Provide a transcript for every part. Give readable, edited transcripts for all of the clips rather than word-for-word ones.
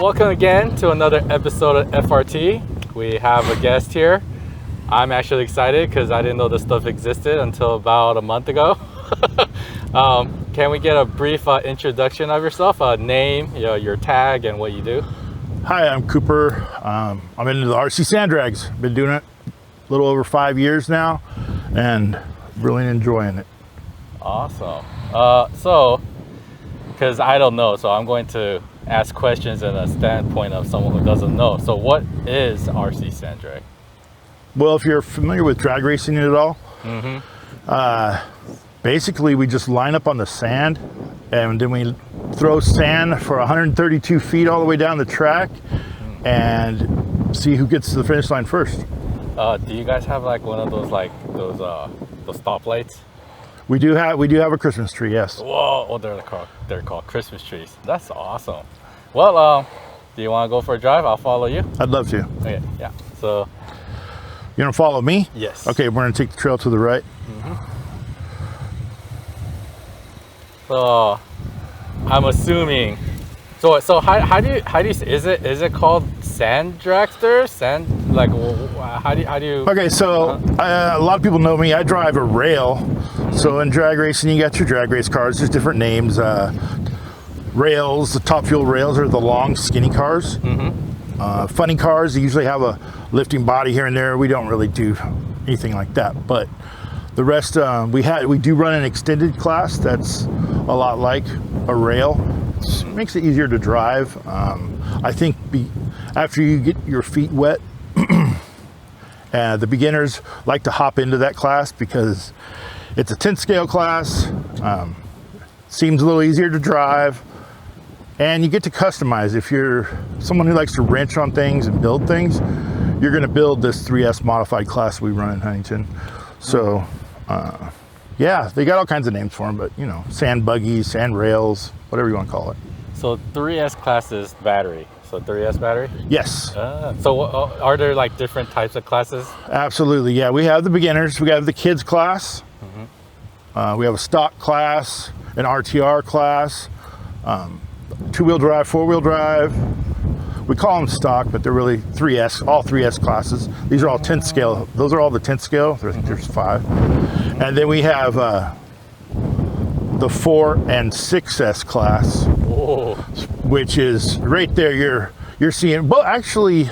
Welcome again to another episode of FRT. We have a guest here. I'm actually excited because I didn't know this stuff existed until about a month ago. Can we get a brief introduction of yourself, name, your tag, and what you do? Hi, I'm Cooper. I'm into the RC and Drags. Been doing it a little over 5 years now, and really enjoying it. Awesome. Because I don't know, so I'm going to ask questions in a standpoint of someone who doesn't know. So what is RC Sand Drag? Well, if you're familiar with drag racing at all, basically we just line up on the sand, and then we throw sand for 132 feet all the way down the track and see who gets to the finish line first. Do you guys have like one of those those stoplights? We do have a Christmas tree, yes. Whoa, oh, they're called Christmas trees. That's awesome. Well, do you want to go for a drive? I'll follow you. I'd love to. Okay, yeah. So you gonna follow me? Yes. Okay, we're gonna take the trail to the right. So I'm assuming. So how do you is it called sand dragster? How do you? Okay, so a lot of people know me. I drive a rail. So in drag racing, you got your drag race cars. There's different names. Rails, the top fuel rails are the long, skinny cars. Funny cars, they usually have a lifting body here and there. We don't really do anything like that. But the rest, we do run an extended class that's a lot like a rail. It makes it easier to drive. I think after you get your feet wet, the beginners like to hop into that class because it's a 10 scale class, seems a little easier to drive, and you get to customize. If you're someone who likes to wrench on things and build things, you're gonna build this 3S modified class we run in Huntington. So yeah, they got all kinds of names for them, but sand buggies, sand rails, whatever you want to call it. So 3S class is battery. So 3S battery? Yes. So are there like different types of classes? Absolutely, yeah. We have the beginners, we have the kids class, we have a stock class, an RTR class, two-wheel drive, four-wheel drive. We call them stock, but they're really 3S, all 3S classes. These are all 10th scale. Those are all the 10th scale. There's 5. And then we have the 4 and 6S class, which is right there. You're seeing, well, actually,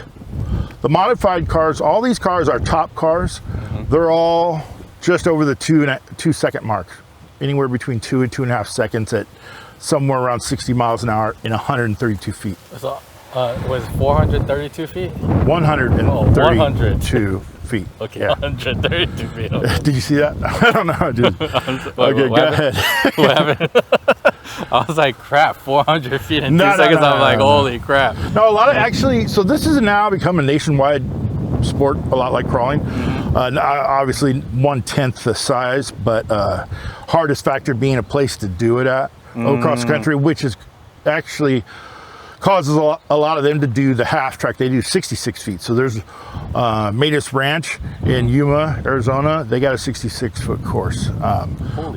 the modified cars, all these cars are top cars. They're all just over the 2 second mark, anywhere between 2 and 2.5 seconds at somewhere around 60 miles an hour in 132 feet. So was 432 feet? 132 feet. Okay, yeah. 132 feet. Okay. Did you see that? I don't know. Okay, go ahead. What happened? I was like, crap, 400 feet in 2 seconds. I'm like, holy crap. No, a lot of actually, so this has now become a nationwide sport, a lot like crawling. Obviously 1/10 the size, but hardest factor being a place to do it at across the country, which is actually causes a lot of them to do the half track. They do 66 feet. So there's Matus Ranch in Yuma, Arizona. They got a 66-foot course.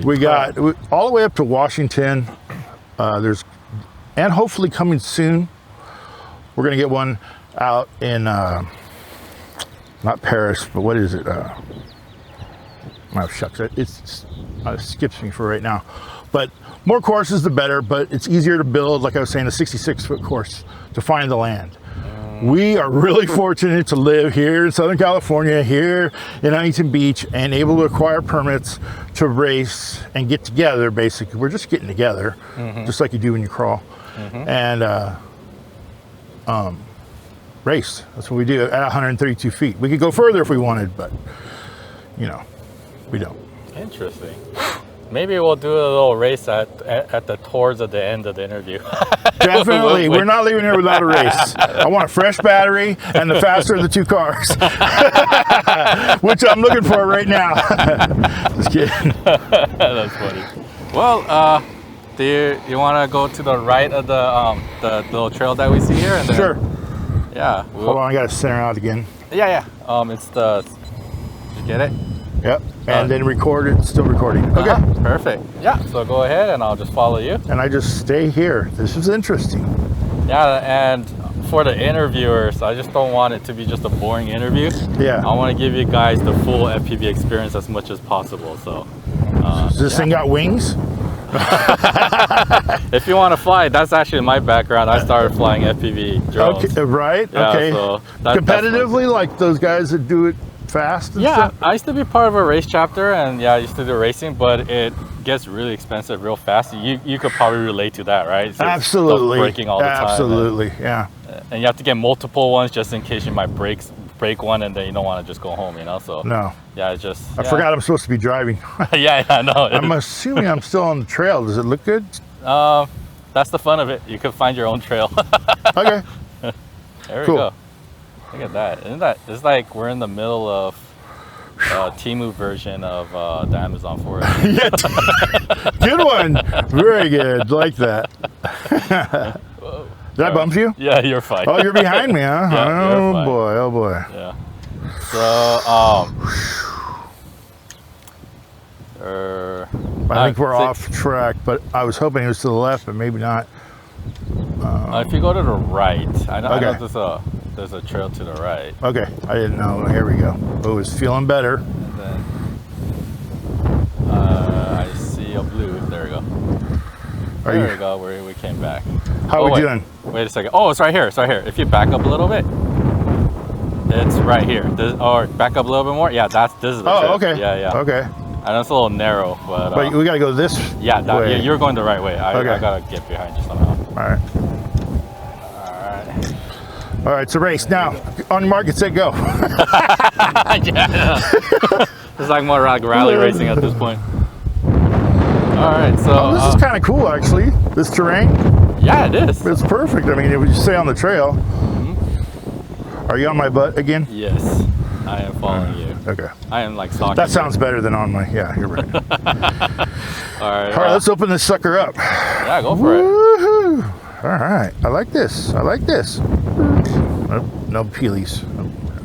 We got all the way up to Washington. And hopefully coming soon, we're gonna get one out in not Paris, but what is it? Oh shucks, it skips me for right now. But more courses, the better, but it's easier to build, like I was saying, a 66-foot course to find the land. We are really fortunate to live here in Southern California, here in Huntington Beach, and able to acquire permits to race and get together, basically. We're just getting together, just like you do when you crawl, and race. That's what we do at 132 feet. We could go further if we wanted, but, we don't. Interesting. Maybe we'll do a little race towards the end of the interview. Definitely. We're not leaving here without a race. I want a fresh battery and the faster of the two cars, which I'm looking for right now. Just kidding. That's funny. Well, do you want to go to the right of the little trail that we see here? And then, sure. Yeah. Hold on, I got to center out again. Yeah. It's the. Did you get it? Yep. And then record it. Still recording. Okay. Perfect. Yeah. So go ahead, and I'll just follow you. And I just stay here. This is interesting. Yeah, and for the interviewers, I just don't want it to be just a boring interview. Yeah. I want to give you guys the full FPV experience as much as possible. So, Does this thing got wings? if you want to fly, that's actually my background. I started flying FPV drones. Okay, right? Yeah, okay. so competitively, like those guys that do it fast and yeah, stuff? I used to be part of a race chapter, and yeah, I used to do racing, but it gets really expensive real fast. You could probably relate to that, right? So Absolutely. Breaking all the time. Absolutely, yeah. And you have to get multiple ones just in case you might break one, and then you don't want to just go home, you know? So No. yeah, it's just I forgot I'm supposed to be driving. yeah, I know. I'm assuming I'm still on the trail. Does it look good? That's the fun of it. You can find your own trail. Okay. There we Cool. go. Look at that. Isn't that? It's like we're in the middle of Temu version of the Amazon forest. Yeah. Good one. Very good. Like that. Did I bump you? Yeah, you're fine. Oh, you're behind me, huh? Yeah, you're oh fine. boy. Oh boy. Yeah. So I think we're off track, but I was hoping it was to the left, but maybe not. if you go to the right, I know Okay. there's a trail to the right. Okay. I didn't know. Here we go. Oh, it's feeling better. And then I see a blue. There we go. There we go. We came back. How are we doing? Wait a second. Oh, it's right here. It's right here. If you back up a little bit, it's right here. Or back up a little bit more. Yeah, this is the trail. Okay. Yeah. Okay. I know it's a little narrow, but But we got to go this yeah, way. you're going the right way. I Okay. gotta get behind you somehow. All right. All right, it's a race. Now, on your mark, get set, go. Yeah. It's like more like rally racing at this point. All right, so This is kind of cool, actually, this terrain. yeah, it is. It's perfect. I mean, if you stay on the trail. Are you on my butt again? Yes, I am following you. Okay. I am like stalking. That sounds better than on my, yeah, you're right. All right. All right, let's open this sucker up. Yeah, go for it. Woohoo! All right, I like this. I like this. Oh, no peelies.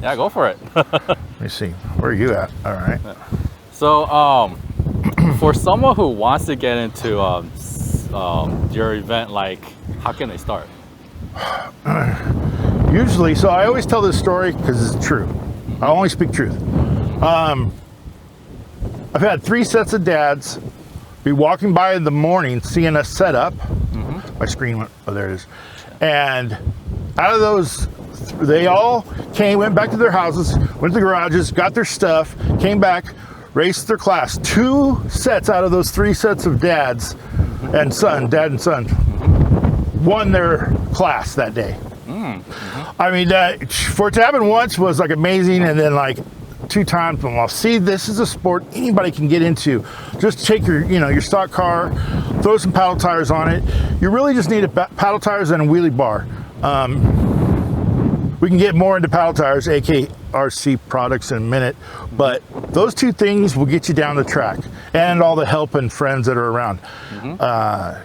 Yeah, go for it. Let me see. Where are you at? All right. So, for someone who wants to get into your event, like, how can they start? Usually, so I always tell this story because it's true. I only speak truth. I've had 3 sets of dads be walking by in the morning, seeing us set up. My screen went, oh, there it is. And out of those, they all went back to their houses, went to the garages, got their stuff, came back, raced their class. 2 sets out of those 3 sets of dads and son, dad and son, won their class that day. I mean, for it to happen once was like amazing, and then like 2 times, well, see, this is a sport anybody can get into. Just take your stock car, throw some paddle tires on it. You really just need paddle tires and a wheelie bar. We can get more into paddle tires, aka RC products, in a minute, but those 2 things will get you down the track, and all the help and friends that are around.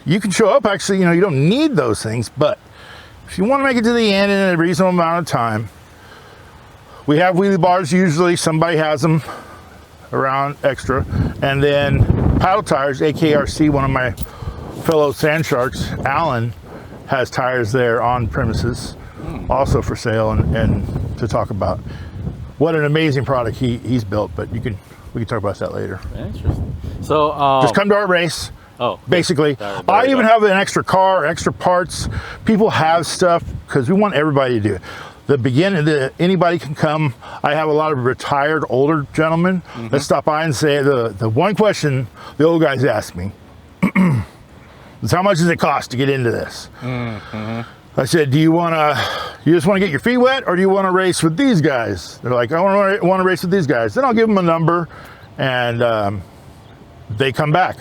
You can show up, actually, you don't need those things, but if you want to make it to the end in a reasonable amount of time, we have wheelie bars. Usually somebody has them around extra, and then paddle tires, AKRC, one of my fellow sand sharks, Alan, has tires there on premises, also for sale, and to talk about what an amazing product he's built. But we can talk about that later. Interesting. So Just come to our race. Oh, basically. I even have an extra car, extra parts. People have stuff because we want everybody to do it. Anybody can come. I have a lot of retired older gentlemen that stop by and say the one question the old guys ask me is, how much does it cost to get into this? I said, do you just want to get your feet wet, or do you want to race with these guys? They're like, I want to race with these guys. Then I'll give them a number, and they come back.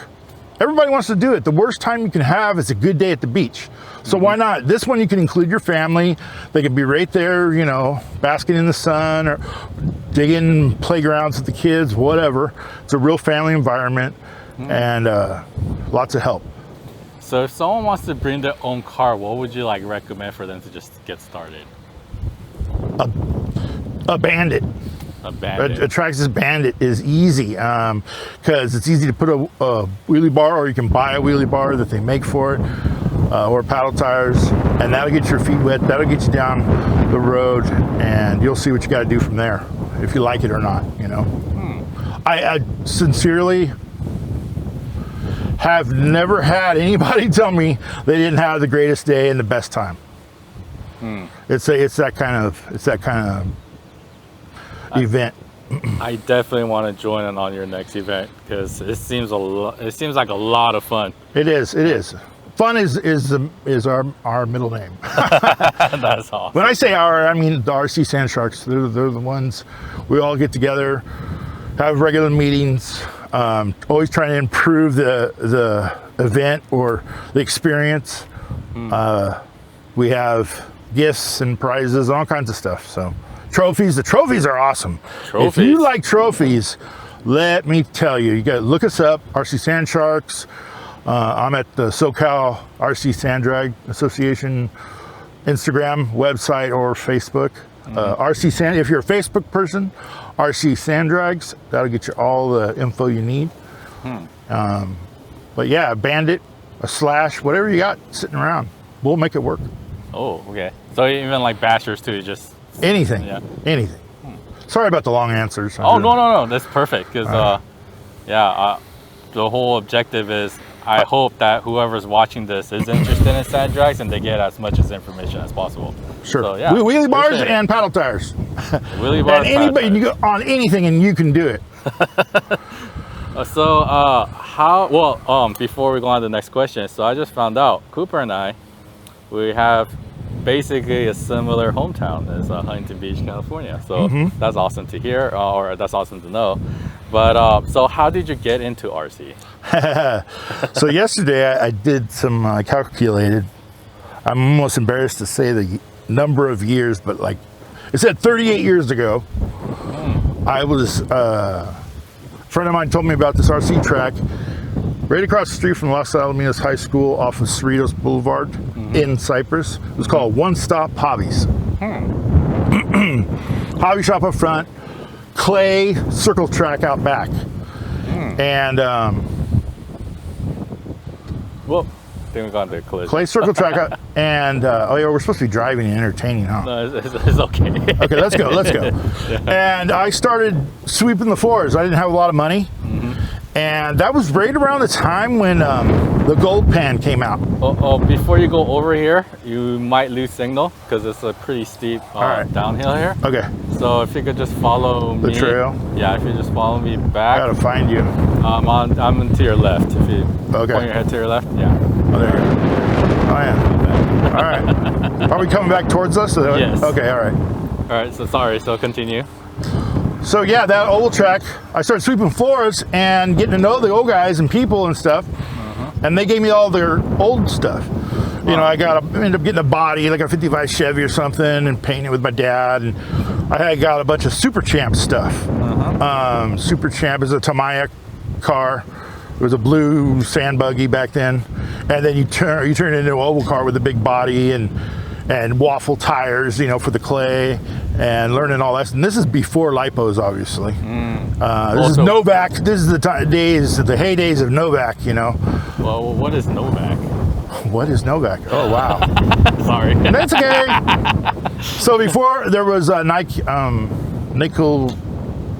Everybody wants to do it. The worst time you can have is a good day at the beach. So why not? This one you can include your family. They could be right there, basking in the sun or digging playgrounds with the kids, whatever. It's a real family environment, and lots of help. So if someone wants to bring their own car, what would you recommend for them to just get started? A Bandit. A Traxxas Bandit is easy because it's easy to put a wheelie bar, or you can buy a wheelie bar that they make for it. or paddle tires, and that'll get your feet wet. That'll get you down the road, and you'll see what you got to do from there, if you like it or not. You know, I sincerely have never had anybody tell me they didn't have the greatest day and the best time. It's that kind of event. I definitely want to join in on your next event because it seems like a lot of fun. It is. Fun is our middle name. That's awesome. When I say our, I mean the RC Sand Sharks. They're the ones we all get together, have regular meetings, always trying to improve the event or the experience. We have gifts and prizes, all kinds of stuff. So trophies. The trophies are awesome. If you like trophies, let me tell you, you got to look us up, RC Sand Sharks. I'm at the SoCal RC and Drags Association Instagram, website, or Facebook. RC Sand, if you're a Facebook person, RC Sand Drags, that'll get you all the info you need. But yeah, a bandit, a slash, whatever you got sitting around, we'll make it work. Oh, okay. So even like bashers too, just anything. Yeah. Anything. Sorry about the long answers. Oh, no, that's perfect. Because the whole objective is I hope that whoever's watching this is interested in sand drags and they get as much as information as possible. Sure. So, yeah, wheelie bars and paddle tires. Wheelie bars. And anybody can go on anything and you can do it. Before we go on to the next question, so I just found out Cooper and I, we have basically a similar hometown as Huntington Beach, California. So that's awesome to hear, or that's awesome to know. But so how did you get into RC? So yesterday I did some, I calculated, I'm almost embarrassed to say the number of years, but like it said 38 years ago, I was, a friend of mine told me about this RC track right across the street from Los Alamitos High School off of Cerritos Boulevard in Cypress. It was called One Stop Hobbies. Hobby shop up front, clay circle track out back. And well, I think we got into a collision. clay circle track out, and we're supposed to be driving and entertaining, huh? No, it's okay. Okay, let's go. And I started sweeping the floors. I didn't have a lot of money. And that was right around the time when the gold pan came out. Before you go over here, you might lose signal because it's a pretty steep downhill here. Okay. So if you could just follow me. The trail? Yeah, if you just follow me back. I gotta find you. I'm to your left. If you point your head to your left, yeah. Oh, there you go. Oh, yeah. All right. Are we coming back towards us? Yes. Okay, all right. All right, so sorry, so continue. So yeah, that oval track, I started sweeping floors and getting to know the old guys and people and stuff. And they gave me all their old stuff. You know, I ended up getting a body, like a 55 Chevy or something, and painting it with my dad. And I got a bunch of Super Champ stuff. Super Champ is a Tamiya car. It was a blue sand buggy back then. And then you turn it into an oval car with a big body and waffle tires, you know, for the clay, and learning all that. And this is before lipos, obviously. This is Novak. This is the heydays of Novak, you know. Well, what is Novak? What is Novak? Oh, wow. Sorry. That's okay. So before there was nickel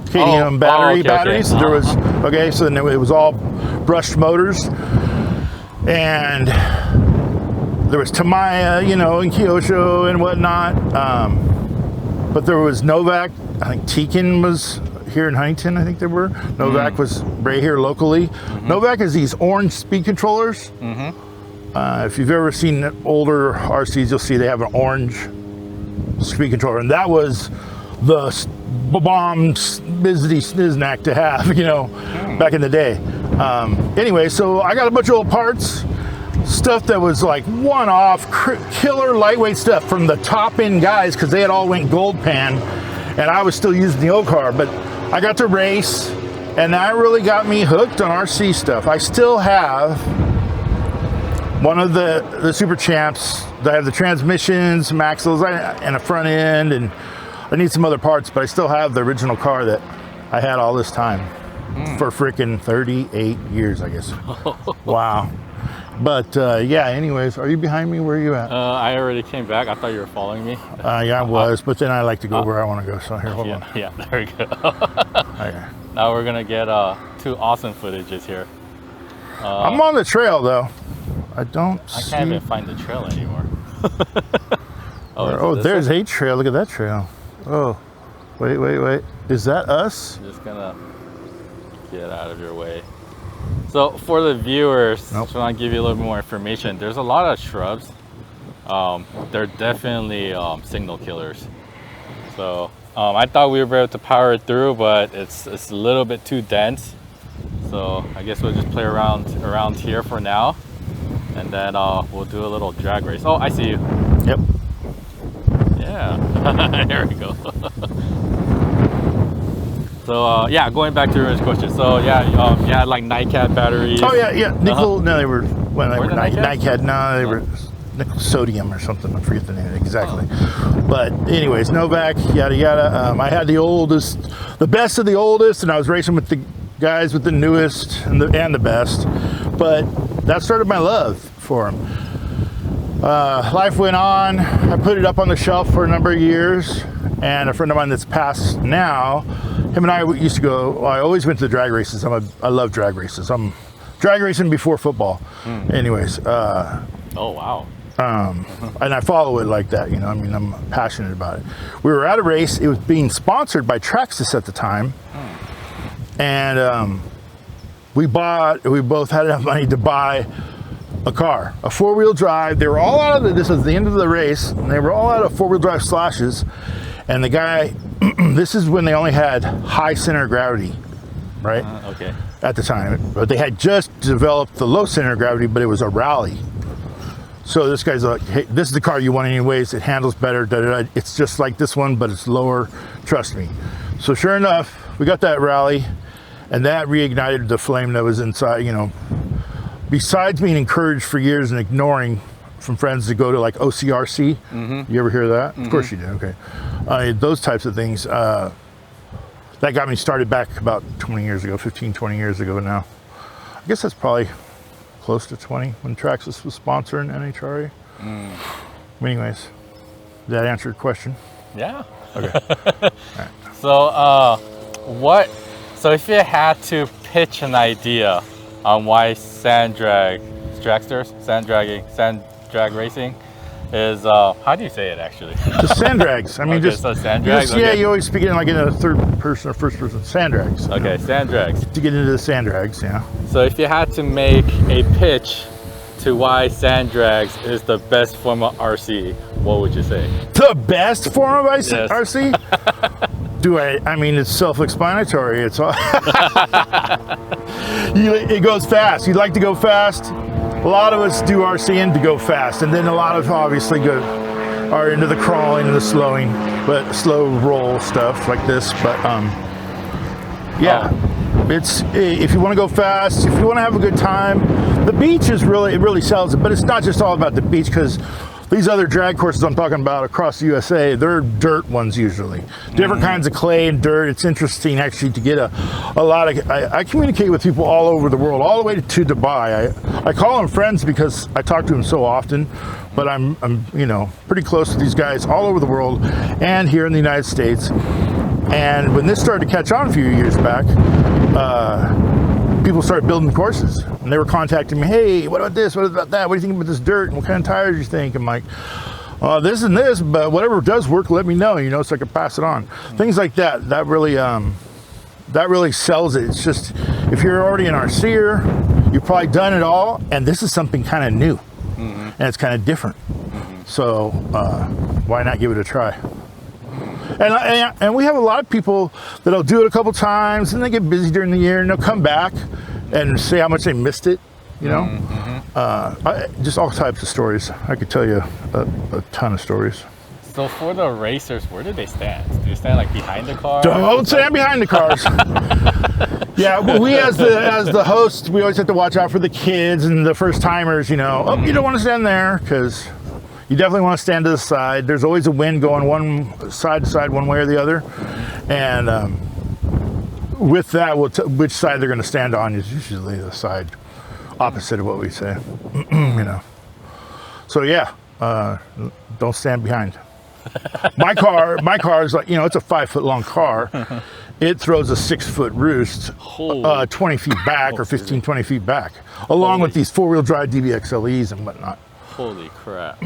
cadmium batteries. Okay. There was, so then it was all brushed motors. And there was Tamiya, you know, and Kyosho and whatnot. But there was Novak. I think Tekin was here in Huntington, I think there were. Novak was right here locally. Novak is these orange speed controllers. If you've ever seen older RCs, you'll see they have an orange speed controller. And that was the bomb bizzity sniznak to have, you know, back in the day. Anyway, so I got a bunch of old parts. Stuff that was like one-off, killer lightweight stuff from the top-end guys, because they had all went gold pan, and I was still using the old car. But I got to race, and that really got me hooked on RC stuff. I still have one of the Super Champs. I have the transmissions, some axles, and a front end, and I need some other parts, but I still have the original car that I had all this time for freaking 38 years, I guess. Wow. But yeah, anyways, are you behind me? Where are you at? I already came back. I thought you were following me. Yeah, I was, but then I like to go where I want to go. So here, hold on. Yeah, there we go. Okay. Now we're gonna get two awesome footages here. I'm on the trail though. I can't even find the trail anymore. Oh, there's a trail. Look at that trail. Oh, wait. Is that us? I'm just gonna get out of your way. So for the viewers, just want to give you a little bit more information. There's a lot of shrubs. They're definitely signal killers. So I thought we were able to power it through, but it's a little bit too dense. So I guess we'll just play around here for now, and then we'll do a little drag race. Oh, I see you. Yep. Yeah. Here we go. So yeah, going back to your question. So yeah, you had like NiCad batteries. Oh yeah. Nickel. No, they were NiCad? No, they were nickel sodium or something. I forget the name exactly. But anyways, Novak, yada yada. I had the oldest, the best of the oldest, and I was racing with the guys with the newest and the best. But that started my love for them. Life went on. I put it up on the shelf for a number of years, and a friend of mine that's passed now, him and I used to go. Well, I always went to the drag races. I love drag races. I'm drag racing before football. Anyways. Oh wow. And I follow it like that, you know. I mean, I'm passionate about it. We were at a race. It was being sponsored by Traxxas at the time, and we both had enough money to buy a car, a four-wheel drive. They were all out of this was the end of the race, and they were all out of four-wheel drive slashes. And the guy, this is when they only had high center of gravity, right? Okay. At the time, but they had just developed the low center of gravity, but it was a rally. So this guy's like, hey, this is the car you want anyways. It handles better. Da, da, da. It's just like this one, but it's lower. Trust me. So sure enough, we got that rally, and that reignited the flame that was inside, you know. Besides being encouraged for years and ignoring from friends to go to like OCRC, you ever hear that? Of course you did. Okay, those types of things. That got me started back about 20 years ago, 15, 20 years ago now. I guess that's probably close to 20 when Traxxas was sponsoring NHRA. Anyways, did that answer your question? Yeah. Okay. Right. So if you had to pitch an idea on why sand drag racing is, how do you say it actually? Just sand drags. I mean, okay, so sand drags. Yeah, you always speak it in like in a third person or first person. Sand drags. Okay, sand drags. To get into the sand drags, yeah. So if you had to make a pitch to why sand drags is the best form of RC, what would you say? The best form of Yes. RC? I mean, it's self-explanatory. It's all it goes fast. You like to go fast. A lot of us do RCing to go fast, and then a lot of obviously are into the crawling and the slowing, but slow roll stuff like this. But yeah, it's if you want to go fast, if you want to have a good time, the beach is really sells it. But it's not just all about the beach, because these other drag courses I'm talking about across the USA, they're dirt ones usually. Different kinds of clay and dirt. It's interesting actually to get a lot of, I communicate with people all over the world, all the way to Dubai. I call them friends because I talk to them so often, but I'm you know, pretty close to these guys all over the world and here in the United States. And when this started to catch on a few years back, people started building courses, and they were contacting me. Hey, what about this? What about that? What do you think about this dirt? And what kind of tires do you think? I'm like, this and this, but whatever does work, let me know, you know, so I can pass it on. Things like that. That really sells it. It's just, if you're already an RCer, you've probably done it all, and this is something kind of new, and it's kind of different. So why not give it a try? And we have a lot of people that'll do it a couple times, and they get busy during the year, and they'll come back and say how much they missed it, you know. Just all types of stories. I could tell you a ton of stories. So for the racers, where do they stand? Do they stand like behind the car? Don't stand behind the cars. Yeah, well, we as the host, we always have to watch out for the kids and the first timers, you know. Oh, you don't want to stand there, because you definitely want to stand to the side. There's always a wind going one side to side, one way or the other. And with that, which side they're going to stand on is usually the side opposite of what we say. You know. So yeah, don't stand behind. My car is like, you know, it's a 5 foot long car. It throws a 6 foot roost 20 feet back or 15, 20 feet back, along with these 4-wheel drive DBXLEs and whatnot. Holy crap.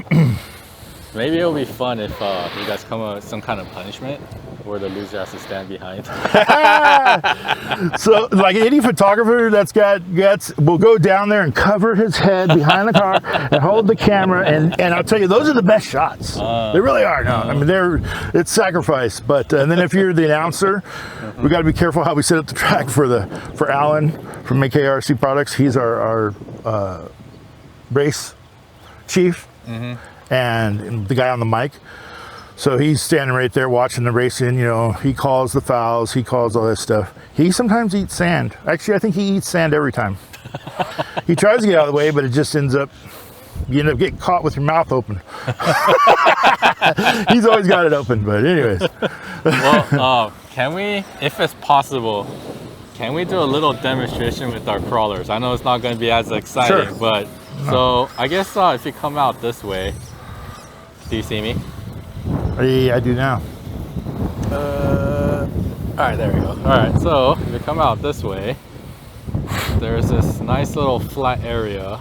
Maybe it'll be fun if you guys come up with some kind of punishment where the loser has to stand behind. So like any photographer that's got guts will go down there and cover his head behind the car and hold the camera, and I'll tell you, those are the best shots. They really are. No, I mean, it's sacrifice. But and then if you're the announcer, we got to be careful how we set up the track for Alan from RC Products. He's our race chief. And the guy on the mic. So he's standing right there watching the racing, you know, he calls the fouls, he calls all that stuff. He sometimes eats sand. Actually, I think he eats sand every time. He tries to get out of the way, but it just ends up, you end up getting caught with your mouth open. He's always got it open, but anyways. Well, can we, if it's possible, can we do a little demonstration with our crawlers? I know it's not going to be as exciting, sure. But so I guess if you come out this way, do you see me? Yeah, I do now. All right, there we go. All right, so if you come out this way, there's this nice little flat area.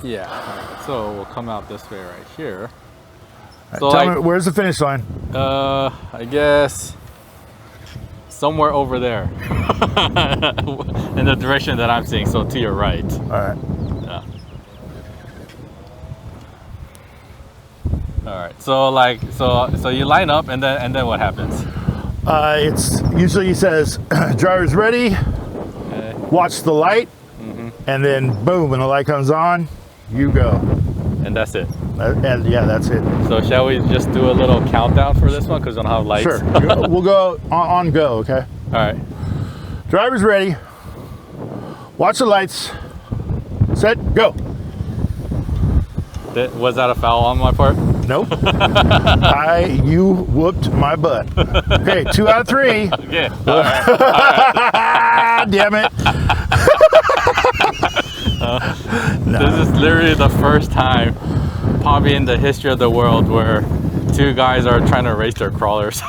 Yeah, all right, so we'll come out this way right here. So tell me, where's the finish line? I guess somewhere over there in the direction that I'm seeing, so to your right. All right. Yeah. All right, so like, so you line up, and then what happens? It's usually says, driver's ready, Okay. watch the light, and then boom, when the light comes on, you go. And that's it. And yeah, that's it. So shall we just do a little countdown for this one, because we don't have lights? Sure. We'll go on go, okay? All right. Driver's ready, watch the lights, set, go. Was that a foul on my part? Nope. You whooped my butt. Okay, 2 out of 3. Yeah. All right. Damn it. This is literally the first time, probably in the history of the world, where 2 guys are trying to race their crawlers.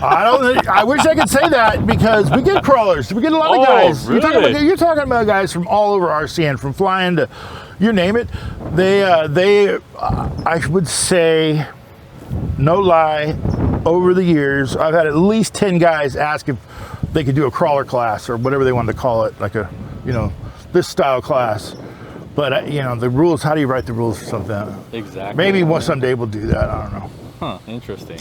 I wish I could say that, because we get crawlers. We get a lot of guys. Really? You're talking about guys from all over RC, and from flying to, you name it. They I would say, no lie, over the years, I've had at least 10 guys ask if they could do a crawler class or whatever they wanted to call it, like a, you know, this style class. But you know, the rules, how do you write the rules for something? Exactly. Maybe someday we'll do that, I don't know. Huh, interesting.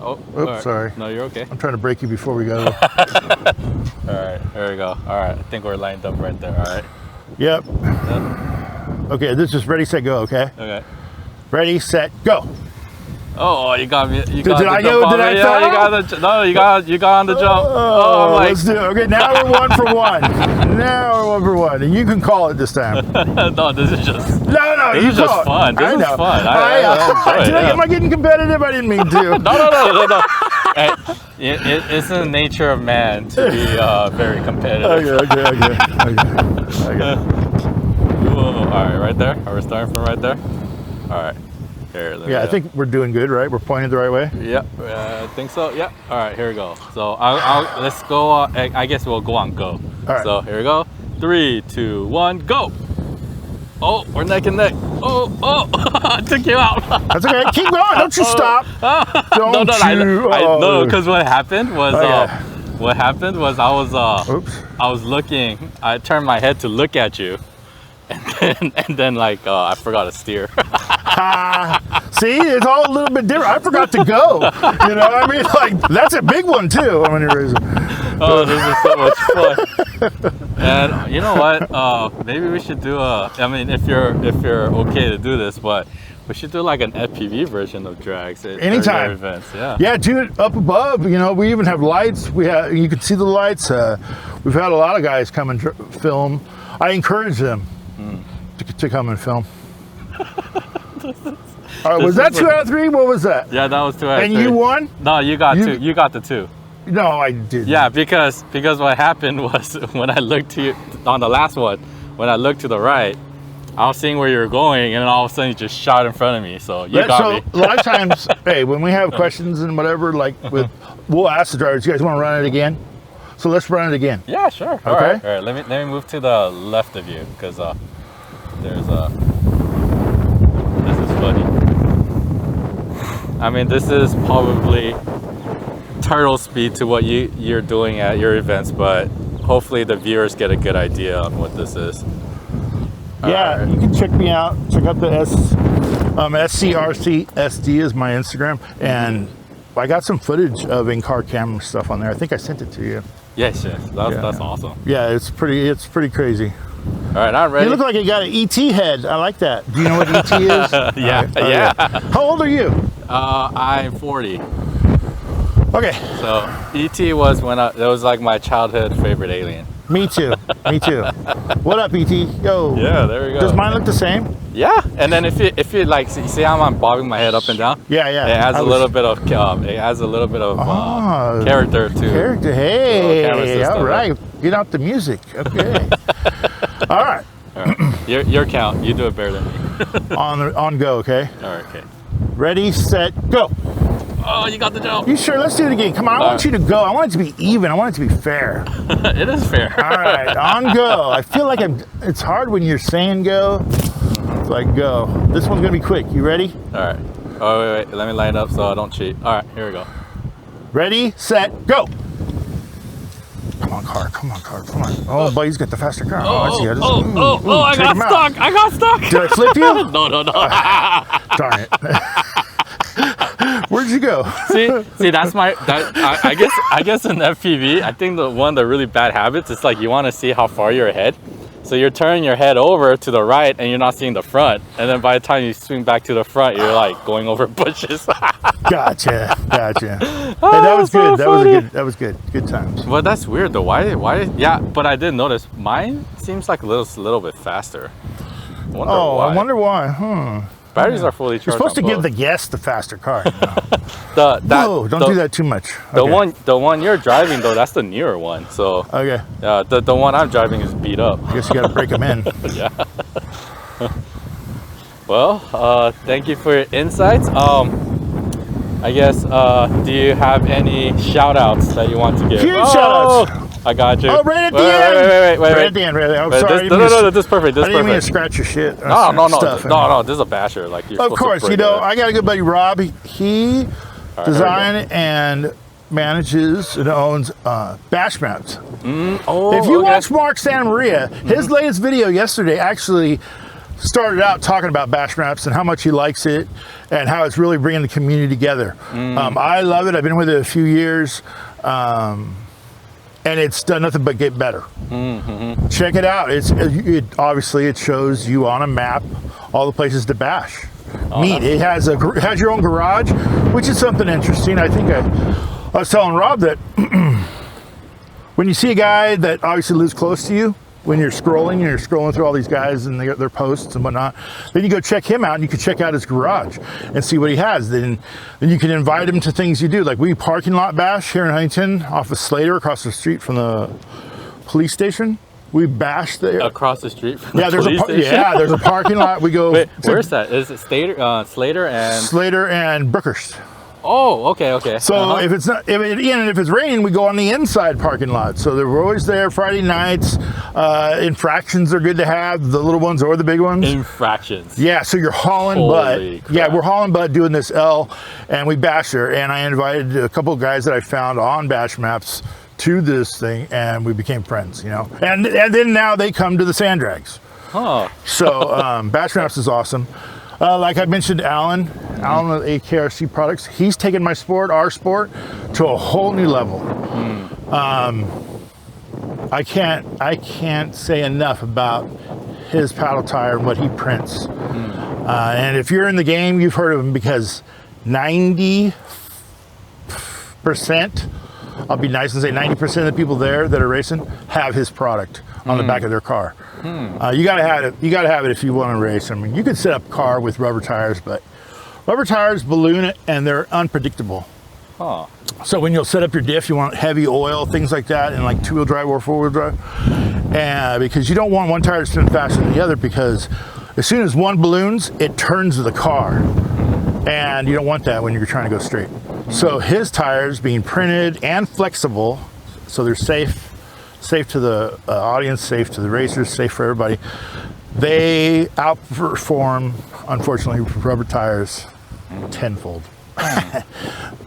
Oh, Oops, right. sorry. No, you're okay. I'm trying to break you before we go. All right, there we go. All right, I think we're lined up right there. All right. Yep. Yep. Okay, this is ready, set, go, okay? Okay. Ready, set, go. Oh, you got me. You Did got I the go? jump Did on I me. foul? Yeah, you got on the jump. Oh, I'm like, let's do it. Okay, now we're 1 for 1. Now we're 1 for 1, and you can call it this time. no, this is just. No, This you is just call it. fun. This I is know. fun. I enjoy it, yeah. Am I getting competitive? I didn't mean to. No. It's in the nature of man to be very competitive. Okay. Whoa, all right, right there. Are we starting from right there? All right. Here, Yeah, I think we're doing good, right? We're pointed the right way. Yep, I think so. Yep. All right, here we go. So let's go. I guess we'll go on go. All right. So here we go. 3, 2, 1, go. Oh, we're neck and neck. Oh, I took you out. That's okay. Keep going. Don't you stop. Don't No, because what happened was Oops. I was looking. I turned my head to look at you, and then like I forgot to steer. See, it's all a little bit different. I forgot to go. You know, I mean, like, that's a big one too. When you're raising. Oh, this is so much fun. And you know what? Maybe we should do I mean, if you're okay to do this, but we should do like an FPV version of drags at anytime events. Yeah. Yeah, dude, up above. You know, we even have lights. You can see the lights. We've had a lot of guys come and film. I encourage them to come and film. All right, was that 2 out of 3? What was that? Yeah, that was 2 out of 3. And you won? No, you got 2. You got the 2. No, I didn't. Yeah, because what happened was when I looked to you on the last one, when I looked to the right, I was seeing where you were going, and then all of a sudden you just shot in front of me. So you got me. A lot of times, hey, when we have questions and whatever, like we'll ask the drivers, you guys want to run it again? So let's run it again. Yeah, sure. Okay. All right. Let me move to the left of you because there's this is funny. I mean, this is probably turtle speed to what you're doing at your events, but hopefully the viewers get a good idea on what this is. Yeah, you can check me out. Check out the SCRCSD is my Instagram, and I got some footage of in-car camera stuff on there. I think I sent it to you. Yes. That's awesome. Yeah, it's pretty crazy. All right, I'm ready. You look like you got an ET head. I like that. Do you know what ET is? Yeah. Right. Yeah. How old are you? I'm 40. Okay. So ET was that was like my childhood favorite alien. Me too. What up, ET? Yo. Yeah, there we go. Does mine look the same? Yeah, and then if you like, see how I'm bobbing my head up and down? Yeah. It adds a little bit of character to character. Hey, system, all right. Get out the music. Okay. All right. Your count. You do it better than me. on go. Okay. All right. Okay. Ready, set, go. Oh, you got the jump. You sure? Let's do it again. Come on. I want you to go. I want it to be even. I want it to be fair. It is fair. All right. On go. I feel like it's hard when you're saying go. It's like go. This one's going to be quick. You ready? All right. Oh, wait. Let me line up so I don't cheat. All right. Here we go. Ready, set, go. Come on, car. Come on. Oh, buddy's got the faster car. I see it. I got stuck. Did I flip you? No. Darn it. Where'd you go? See, that's I guess in FPV, I think one of the really bad habits is like you want to see how far you're ahead. So you're turning your head over to the right and you're not seeing the front. And then by the time you swing back to the front, you're like going over bushes. Gotcha. Hey, Oh, that was so good. funny. That was good. Good times. Well, that's weird though. Why? Yeah, but I did notice mine seems like a little bit faster. I wonder why. Batteries are fully charged. You're supposed to give the guest the faster car. You know? Don't do that too much. The one you're driving though, that's the newer one. So okay. The one I'm driving is beat up. I guess you got to break them in. Yeah. Well, thank you for your insights. I guess do you have any shout outs that you want to give? Huge shout outs. I got you. Oh, right at the end. Wait. Right at the end. Really. I'm sorry. No, this is perfect. I didn't mean to scratch your shit. No. This is a basher. Like you're of course, you know, I got a good buddy, Rob. He designed and manages and owns bash maps. If you watch Mark Santa Maria, his latest video yesterday actually started out talking about bash maps and how much he likes it and how it's really bringing the community together. I love it. I've been with it a few years. And it's done nothing but get better. Check it out. Obviously it shows you on a map all the places to bash. Neat. It has your own garage, which is something interesting. I think I was telling Rob that when you see a guy that obviously lives close to you, when you're scrolling through all these guys and their posts and whatnot, then you go check him out and you can check out his garage and see what he has. Then you can invite him to things you do. Like we parking lot bash here in Huntington off of Slater across the street from the police station. We bash there. Across the street from the there's police station? Yeah, there's a parking lot. We go. Wait, where's that? Is it Slater and Brookhurst. Oh, okay. So if it's raining, we go on the inside parking lot. So we're always there Friday nights. Infractions are good to have, the little ones or the big ones. Infractions. Yeah, so you're hauling butt. Yeah, we're hauling butt doing this L, and we bash her. And I invited a couple of guys that I found on bash maps to this thing, and we became friends. You know, and then now they come to the sand drags. So bash maps is awesome. Like I mentioned, Alan with AKRC Products, he's taken our sport, to a whole new level. I can't say enough about his paddle tire and what he prints. And if you're in the game, you've heard of him because 90%, I'll be nice and say 90% of the people there that are racing have his product on the back of their car. You gotta have it. You gotta have it if you want to race. I mean, you could set up a car with rubber tires, but rubber tires balloon it and they're unpredictable. Huh. So when you'll set up your diff, you want heavy oil, things like that, and like two-wheel drive or four-wheel drive. And because you don't want one tire to spin faster than the other, because as soon as one balloons, it turns the car. And you don't want that when you're trying to go straight. So his tires being printed and flexible, so they're safe to the audience, safe to the racers, safe for everybody. They outperform, unfortunately, rubber tires tenfold.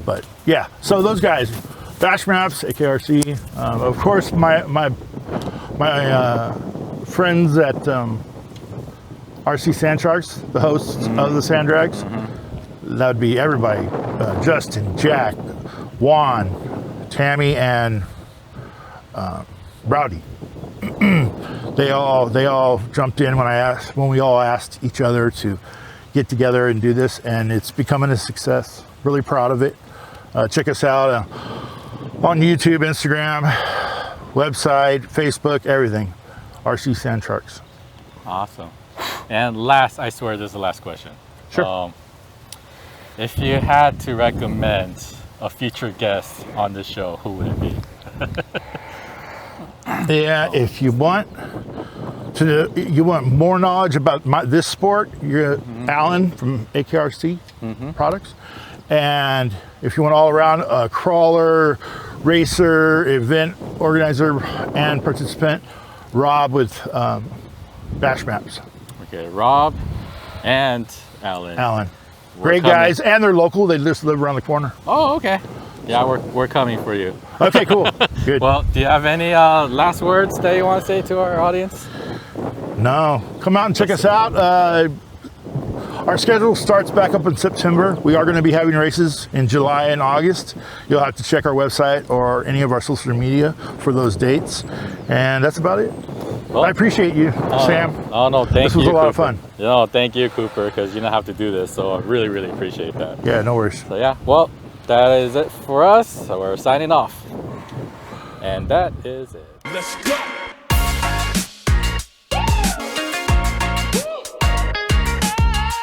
But yeah, so those guys, Bash Maps, AKRC, of course, my friends at RC Sand Sharks, the hosts of the Sand Drags. That would be everybody: Justin, Jack, Juan, Tammy, and Browdy. They all jumped in when we all asked each other to get together and do this, and it's becoming a success. Really proud of it. Check us out on YouTube, Instagram, website, Facebook, everything. RC Sand Sharks. Awesome. And last, I swear this is the last question. Sure. If you had to recommend a future guest on this show, who would it be? Yeah, if you want more knowledge about this sport, you're Alan from AKRC Products. And if you want all around a crawler, racer, event organizer, and participant, Rob with Bash Maps. Okay, Rob and Alan. Great guys, and they're local. They just live around the corner. Oh, okay. Yeah, we're coming for you. Okay, cool. Good. Well, do you have any last words that you want to say to our audience? No. Come out and check us out. Our schedule starts back up in September. We are going to be having races in July and August. You'll have to check our website or any of our social media for those dates. And that's about it. Well, I appreciate you, Sam. Oh, no, thank you, This was a lot of Cooper. fun. No, thank you, Cooper, because you don't have to do this. So I really, really appreciate that. Yeah, no worries. So yeah, well, that is it for us. So we're signing off. And that is it. Let's go.